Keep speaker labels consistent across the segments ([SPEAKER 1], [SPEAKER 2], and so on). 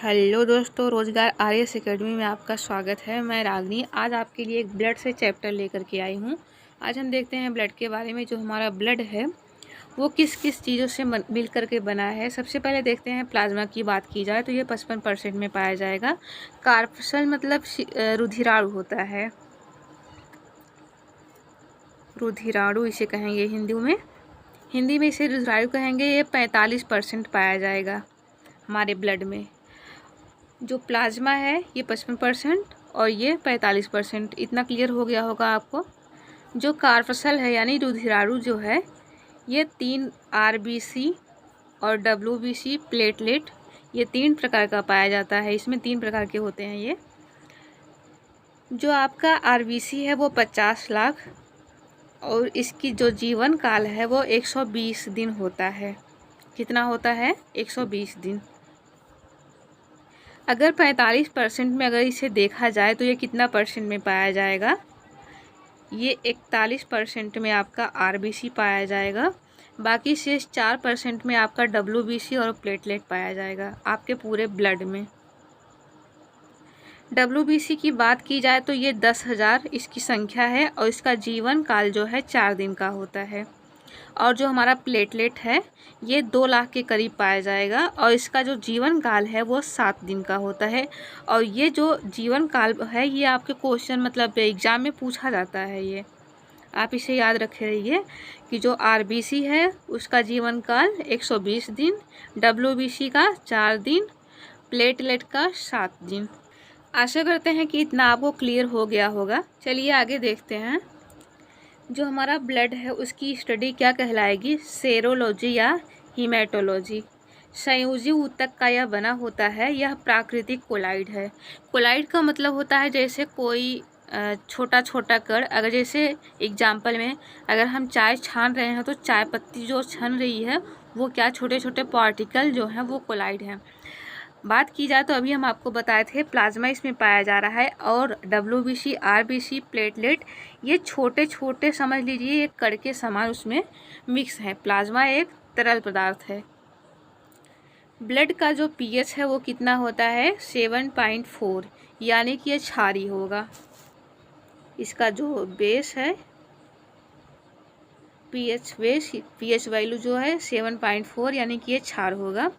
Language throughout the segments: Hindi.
[SPEAKER 1] हेलो दोस्तों, रोजगार आरएस एकेडमी में आपका स्वागत है। मैं रागनी आज आपके लिए एक ब्लड से चैप्टर लेकर के आई हूँ। आज हम देखते हैं ब्लड के बारे में। जो हमारा ब्लड है वो किस किस चीज़ों से मिल करके बना है। सबसे पहले देखते हैं प्लाज्मा की बात की जाए तो ये 55% में पाया जाएगा। कार्पसल मतलब रुधिराणु होता है, रुधिराणु इसे कहेंगे हिंदी में इसे रुधिराणु कहेंगे। ये 45% पाया जाएगा हमारे ब्लड में। जो प्लाज्मा है ये 55% और ये 45%। इतना क्लियर हो गया होगा आपको। जो कार्पसल है यानी रुधिराणु जो है ये 3 आरबीसी और डब्ल्यूबीसी प्लेटलेट ये 3 प्रकार का पाया जाता है। इसमें 3 प्रकार के होते हैं ये। जो आपका आरबीसी है वो 50 लाख और इसकी जो जीवन काल है वो 120 दिन होता है। कितना होता है? 120 दिन। अगर 45% में अगर इसे देखा जाए तो ये कितना परसेंट में पाया जाएगा? ये 41% में आपका आरबीसी पाया जाएगा। बाकी शेष 4% में आपका डब्ल्यूबीसी और प्लेटलेट पाया जाएगा आपके पूरे ब्लड में। डब्ल्यूबीसी की बात की जाए तो ये 10,000 इसकी संख्या है और इसका जीवन काल जो है 4 दिन का होता है। और जो हमारा प्लेटलेट है ये 2 लाख के करीब पाया जाएगा और इसका जो जीवन काल है वो 7 दिन का होता है। और ये जो जीवन काल है ये आपके क्वेश्चन मतलब एग्जाम में पूछा जाता है। ये आप इसे याद रखे रहिए कि जो आरबीसी है उसका जीवन काल 120 दिन, डब्ल्यूबीसी का 4 दिन, प्लेटलेट का 7 दिन। आशा करते हैं कि इतना आपको क्लियर हो गया होगा। चलिए आगे देखते हैं। जो हमारा ब्लड है उसकी स्टडी क्या कहलाएगी? सेरोलॉजी या हीमेटोलॉजी। संयोजी ऊतक का यह बना होता है। यह प्राकृतिक कोलाइड है। कोलाइड का मतलब होता है जैसे कोई छोटा छोटा कण। अगर जैसे एग्जाम्पल में अगर हम चाय छान रहे हैं तो चाय पत्ती जो छन रही है वो क्या छोटे छोटे पार्टिकल जो हैं वो कोलाइड हैं। बात की जाए तो अभी हम आपको बताए थे प्लाज्मा इसमें पाया जा रहा है और डब्ल्यूबीसी, आरबीसी, प्लेटलेट ये छोटे छोटे समझ लीजिए एक कण के समान उसमें मिक्स है। प्लाज्मा एक तरल पदार्थ है। ब्लड का जो पीएच है वो कितना होता है? 7.4 यानी कि ये क्षारीय होगा। इसका जो बेस है पीएच वैल्यू जो है 7.4 यानी कि ये क्षार होगा।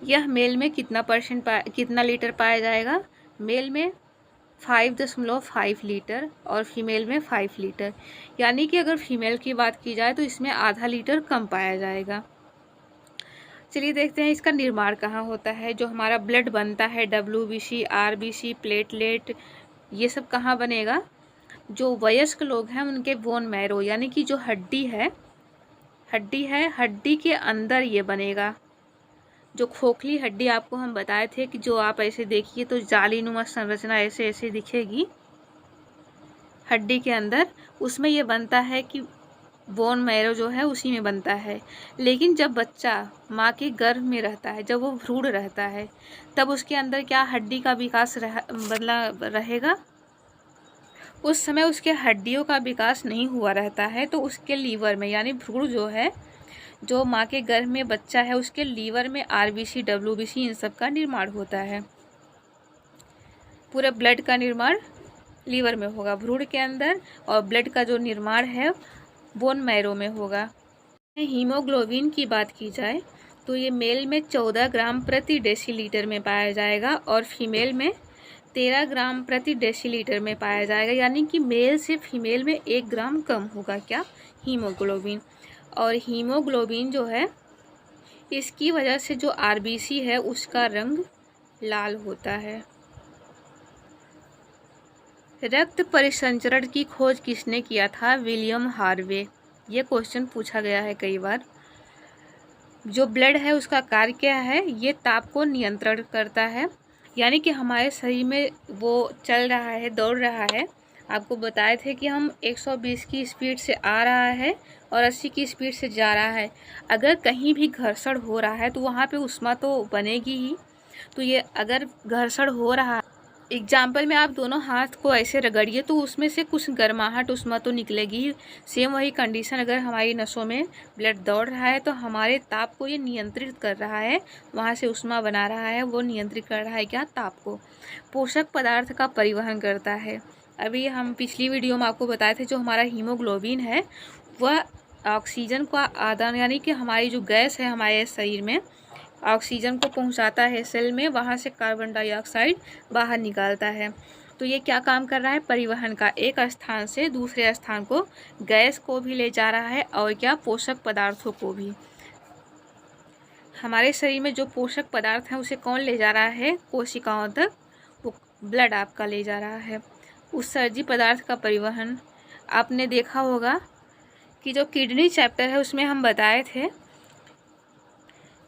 [SPEAKER 1] यह मेल में कितना लीटर पाया जाएगा? मेल में 5.5 लीटर और फीमेल में 5 लीटर। यानी कि अगर फीमेल की बात की जाए तो इसमें आधा लीटर कम पाया जाएगा। चलिए देखते हैं इसका निर्माण कहाँ होता है। जो हमारा ब्लड बनता है डब्ल्यूबीसी, आरबीसी, प्लेटलेट ये सब कहाँ बनेगा? जो वयस्क लोग हैं उनके बोन मैरो यानी कि जो हड्डी है हड्डी के अंदर ये बनेगा। जो खोखली हड्डी आपको हम बताए थे कि जो आप ऐसे देखिए तो जालीनुमा संरचना ऐसे ऐसे दिखेगी हड्डी के अंदर, उसमें ये बनता है कि बोन मैरो जो है उसी में बनता है। लेकिन जब बच्चा माँ के गर्भ में रहता है, जब वो भ्रूण रहता है, तब उसके अंदर क्या हड्डी का विकास रहेगा? उस समय उसके हड्डियों का विकास नहीं हुआ रहता है। तो उसके लीवर में यानी भ्रूण जो है, जो माँ के गर्भ में बच्चा है उसके लीवर में आरबीसी, डब्ल्यूबीसी इन सब का निर्माण होता है। पूरा ब्लड का निर्माण लीवर में होगा भ्रूण के अंदर और ब्लड का जो निर्माण है बोन मैरो में होगा। हीमोग्लोबिन की बात की जाए तो ये मेल में 14 ग्राम प्रति डेसीलीटर में पाया जाएगा और फीमेल में 13 ग्राम प्रति डेसीलीटर में पाया जाएगा। यानी कि मेल से फीमेल में 1 ग्राम कम होगा क्या? हीमोग्लोबिन। और हीमोग्लोबिन जो है इसकी वजह से जो आरबीसी है उसका रंग लाल होता है। रक्त परिसंचरण की खोज किसने किया था? William Harvey. ये क्वेश्चन पूछा गया है कई बार। जो ब्लड है उसका कार्य क्या है? ये ताप को नियंत्रण करता है। यानी कि हमारे शरीर में वो चल रहा है, दौड़ रहा है। आपको बताए थे कि हम 120 की स्पीड से आ रहा है और 80 की स्पीड से जा रहा है। अगर कहीं भी घर्षण हो रहा है तो वहाँ पे ऊष्मा तो बनेगी ही। तो ये अगर घर्षण हो रहा है एग्जाम्पल में आप दोनों हाथ को ऐसे रगड़िए तो उसमें से कुछ गर्माहट उष्मा तो निकलेगी। सेम वही कंडीशन, अगर हमारी नसों में ब्लड दौड़ रहा है तो हमारे ताप को ये नियंत्रित कर रहा है, वहाँ से उष्मा बना रहा है, वो नियंत्रित कर रहा है क्या, ताप को। पोषक पदार्थ का परिवहन करता है। अभी हम पिछली वीडियो में आपको बताए थे जो हमारा हीमोग्लोबिन है वह ऑक्सीजन का आदान, यानी कि हमारी जो गैस है हमारे शरीर में ऑक्सीजन को पहुंचाता है सेल में, वहाँ से कार्बन डाइऑक्साइड बाहर निकालता है। तो ये क्या काम कर रहा है, परिवहन का, एक स्थान से दूसरे स्थान को गैस को भी ले जा रहा है और क्या, पोषक पदार्थों को भी। हमारे शरीर में जो पोषक पदार्थ हैं उसे कौन ले जा रहा है, कोशिकाओं तक, वो ब्लड आपका ले जा रहा है। उत्सर्जी पदार्थ का परिवहन, आपने देखा होगा कि जो किडनी चैप्टर है उसमें हम बताए थे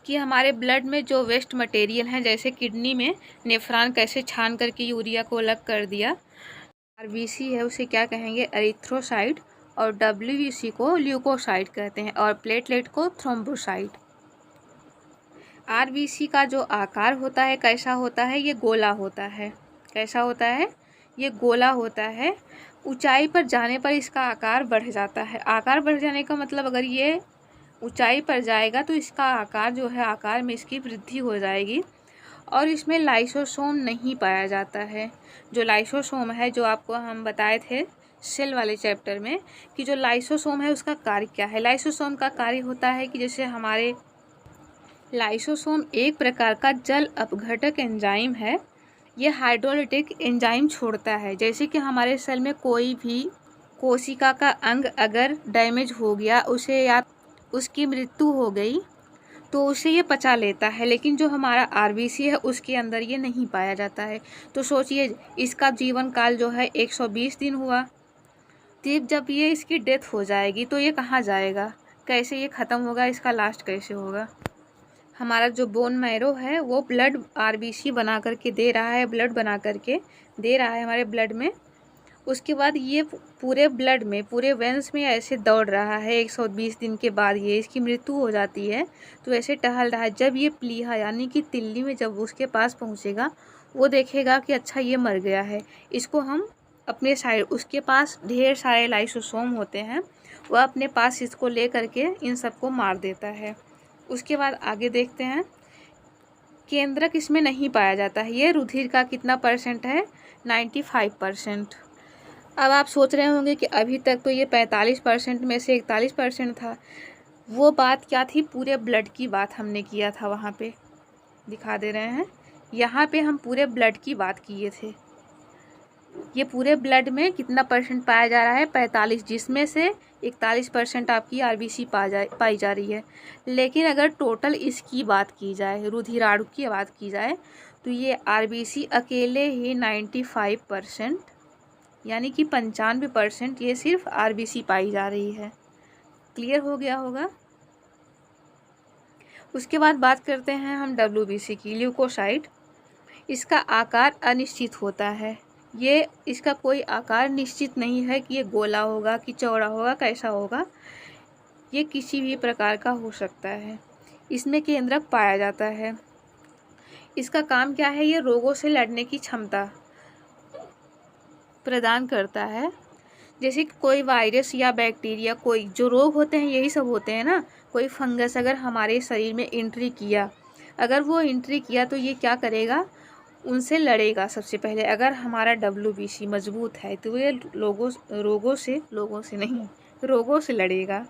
[SPEAKER 1] कि हमारे ब्लड में जो वेस्ट मटेरियल हैं, जैसे किडनी में नेफ्रॉन कैसे छान करके यूरिया को अलग कर दिया, आरबीसी है उसे क्या कहेंगे, एरिथ्रोसाइट, और डब्ल्यूबीसी को ल्यूकोसाइट कहते हैं, और प्लेटलेट को थ्रोम्बोसाइट। आरबीसी का जो आकार होता है कैसा होता है, ये गोला होता है। कैसा होता है, ये गोला होता है। ऊंचाई पर जाने पर इसका आकार बढ़ जाता है। आकार बढ़ जाने का मतलब, अगर ये ऊंचाई पर जाएगा तो इसका आकार जो है, आकार में इसकी वृद्धि हो जाएगी। और इसमें लाइसोसोम नहीं पाया जाता है। जो लाइसोसोम है, जो आपको हम बताए थे सेल वाले चैप्टर में कि जो लाइसोसोम है उसका कार्य क्या है। लाइसोसोम का कार्य होता है कि जैसे हमारे लाइसोसोम एक प्रकार का जल अपघटक एंजाइम है। ये हाइड्रोलिटिक एंजाइम छोड़ता है। जैसे कि हमारे सेल में कोई भी कोशिका का अंग अगर डैमेज हो गया, उसे या उसकी मृत्यु हो गई तो उसे ये पचा लेता है, लेकिन जो हमारा आरबीसी है उसके अंदर ये नहीं पाया जाता है। तो सोचिए, इसका जीवन काल जो है 120 दिन हुआ, तो जब ये इसकी डेथ हो जाएगी तो ये कहाँ जाएगा, कैसे ये ख़त्म होगा, इसका लास्ट कैसे होगा। हमारा जो बोन मैरो है वो ब्लड आरबीसी बना करके दे रहा है, ब्लड बना करके दे रहा है हमारे ब्लड में। उसके बाद ये पूरे ब्लड में, पूरे वेंस में ऐसे दौड़ रहा है। 120 दिन के बाद ये इसकी मृत्यु हो जाती है तो ऐसे टहल रहा है। जब ये प्लीहा यानी कि तिल्ली में जब उसके पास पहुंचेगा, वो देखेगा कि अच्छा ये मर गया है, इसको हम अपने साइड, उसके पास ढेर सारे लाइसोसोम होते हैं, वह अपने पास इसको ले करके इन सबको मार देता है। उसके बाद आगे देखते हैं, केंद्रक इसमें नहीं पाया जाता है। ये रुधिर का कितना परसेंट है, 95%। अब आप सोच रहे होंगे कि अभी तक तो ये 45% में से 41% था। वो बात क्या थी, पूरे ब्लड की बात हमने किया था, वहाँ पे दिखा दे रहे हैं। यहाँ पे हम पूरे ब्लड की बात किए थे। ये पूरे ब्लड में कितना परसेंट पाया जा रहा है, 45, जिसमें से 41% आपकी आरबीसी पाई जा रही है। लेकिन अगर टोटल इसकी बात की जाए, रुधिराणु की बात की जाए, तो ये आरबीसी अकेले ही 95%, यानी कि 95% ये सिर्फ आरबीसी पाई जा रही है। क्लियर हो गया होगा। उसके बाद बात करते हैं हम डब्ल्यूबीसी की, ल्यूकोसाइट। इसका आकार अनिश्चित होता है। ये इसका कोई आकार निश्चित नहीं है कि ये गोला होगा कि चौड़ा होगा, कैसा होगा। ये किसी भी प्रकार का हो सकता है। इसमें केंद्रक पाया जाता है। इसका काम क्या है, ये रोगों से लड़ने की क्षमता प्रदान करता है। जैसे कोई वायरस या बैक्टीरिया, कोई जो रोग होते हैं यही सब होते हैं ना। कोई फंगस अगर हमारे शरीर में एंट्री किया, अगर वो एंट्री किया तो ये क्या करेगा, उनसे लड़ेगा सबसे पहले। अगर हमारा डब्ल्यूबीसी मजबूत है तो ये रोगों से लड़ेगा।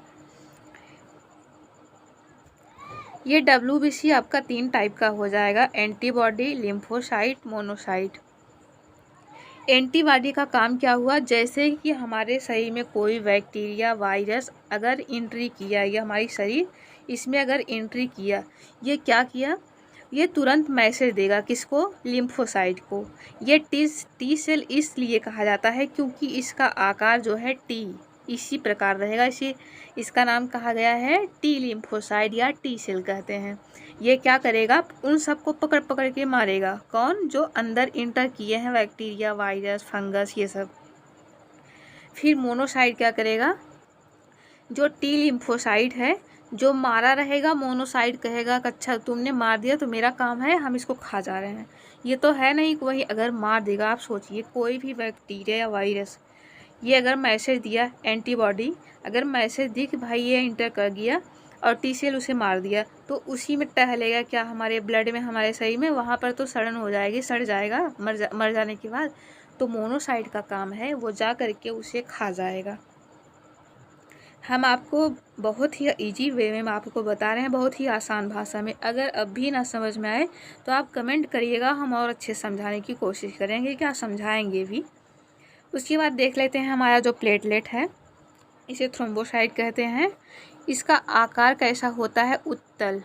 [SPEAKER 1] ये डब्ल्यूबीसी आपका 3 टाइप का हो जाएगा, एंटीबॉडी, लिम्फोसाइट, मोनोसाइट। एंटीबॉडी का काम क्या हुआ, जैसे कि हमारे शरीर में कोई बैक्टीरिया, वायरस अगर एंट्री किया, या हमारी शरीर इसमें अगर एंट्री किया, ये क्या किया, ये तुरंत मैसेज देगा किसको, लिम्फोसाइट को। ये टी सेल इसलिए कहा जाता है क्योंकि इसका आकार जो है टी इसी प्रकार रहेगा, इसी इसका नाम कहा गया है टी लिम्फोसाइट या टी सेल कहते हैं। ये क्या करेगा, उन सबको पकड़ पकड़ के मारेगा। कौन, जो अंदर इंटर किए हैं, बैक्टीरिया, वायरस, फंगस, ये सब। फिर मोनोसाइट क्या करेगा, जो टी लिम्फोसाइट है, जो मारा रहेगा मोनोसाइट कहेगा कि अच्छा तुमने मार दिया तो मेरा काम है, हम इसको खा जा रहे हैं। ये तो है नहीं कि वही अगर मार देगा। आप सोचिए कोई भी बैक्टीरिया या वायरस ये अगर मैसेज दिया, एंटीबॉडी अगर मैसेज दी कि भाई ये इंटर कर गया और टी-सेल उसे मार दिया, तो उसी में टहलेगा क्या हमारे ब्लड में, हमारे शरीर में, वहाँ पर तो सड़न हो जाएगी, सड़ जाएगा मर जाने के बाद। तो मोनोसाइट का काम है वो जा करके उसे खा जाएगा। हम आपको बहुत ही इजी वे में आपको बता रहे हैं, बहुत ही आसान भाषा में। अगर अब भी ना समझ में आए तो आप कमेंट करिएगा, हम और अच्छे समझाने की कोशिश करेंगे, क्या समझाएंगे भी। उसके बाद देख लेते हैं हमारा जो प्लेटलेट है, इसे थ्रोम्बोसाइट कहते हैं। इसका आकार कैसा होता है? उत्तल।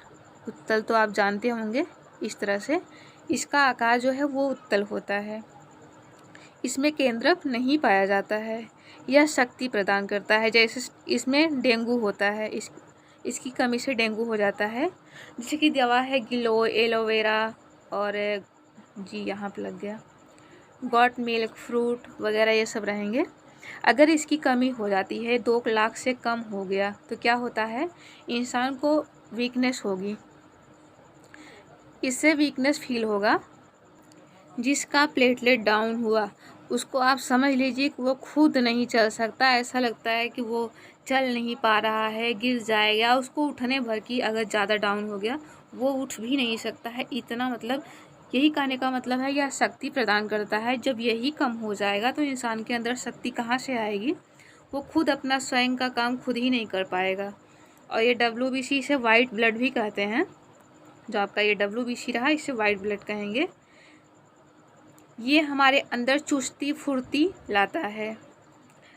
[SPEAKER 1] उत्तल तो आप जानते होंगे, इस तरह से इसका आकार जो है वो उत्तल होता है। इसमें केंद्रक नहीं पाया जाता है। यह शक्ति प्रदान करता है। जैसे इसमें डेंगू होता है, इसकी कमी से डेंगू हो जाता है। जैसे कि दवा है गिलो, एलोवेरा और जी यहाँ पे लग गया, गॉट मिल्क, फ्रूट वगैरह ये सब रहेंगे। अगर इसकी कमी हो जाती है, 2 लाख से कम हो गया तो क्या होता है? इंसान को वीकनेस होगी। इससे वीकनेस फील होगा। जिसका प्लेटलेट डाउन हुआ उसको आप समझ लीजिए कि वो खुद नहीं चल सकता। ऐसा लगता है कि वो चल नहीं पा रहा है, गिर जाएगा। उसको उठने भर की अगर ज़्यादा डाउन हो गया वो उठ भी नहीं सकता है। इतना मतलब यही कहने का मतलब है यह शक्ति प्रदान करता है। जब यही कम हो जाएगा तो इंसान के अंदर शक्ति कहाँ से आएगी? वो खुद अपना स्वयं का काम खुद ही नहीं कर पाएगा। और ये WBC इसे वाइट ब्लड भी कहते हैं। जो आपका ये WBC रहा इसे वाइट ब्लड कहेंगे। ये हमारे अंदर चुस्ती फुर्ती लाता है।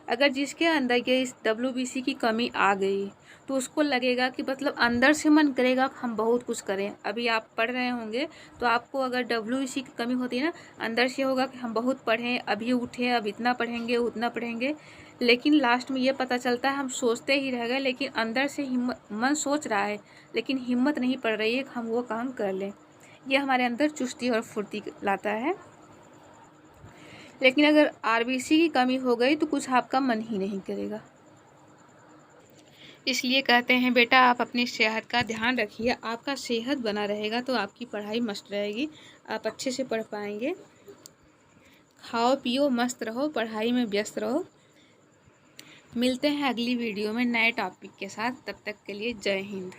[SPEAKER 1] अगर जिसके अंदर ये इस WBC की कमी आ गई तो उसको लगेगा कि मतलब अंदर से मन करेगा कि हम बहुत कुछ करें। अभी आप पढ़ रहे होंगे तो आपको अगर WBC की कमी होती है ना, अंदर से होगा कि हम बहुत पढ़ें, अभी उठें, अब इतना पढ़ेंगे उतना पढ़ेंगे। लेकिन लास्ट में ये पता चलता है हम सोचते ही रह गए, लेकिन अंदर से मन सोच रहा है लेकिन हिम्मत नहीं पड़ रही है कि हम वो काम कर लें। ये हमारे अंदर चुस्ती और फुर्ती लाता है। लेकिन अगर RBC की कमी हो गई तो कुछ आपका मन ही नहीं करेगा। इसलिए कहते हैं बेटा आप अपनी सेहत का ध्यान रखिए। आपका सेहत बना रहेगा तो आपकी पढ़ाई मस्त रहेगी, आप अच्छे से पढ़ पाएंगे। खाओ पियो मस्त रहो, पढ़ाई में व्यस्त रहो। मिलते हैं अगली वीडियो में नए टॉपिक के साथ। तब तक के लिए जय हिंद।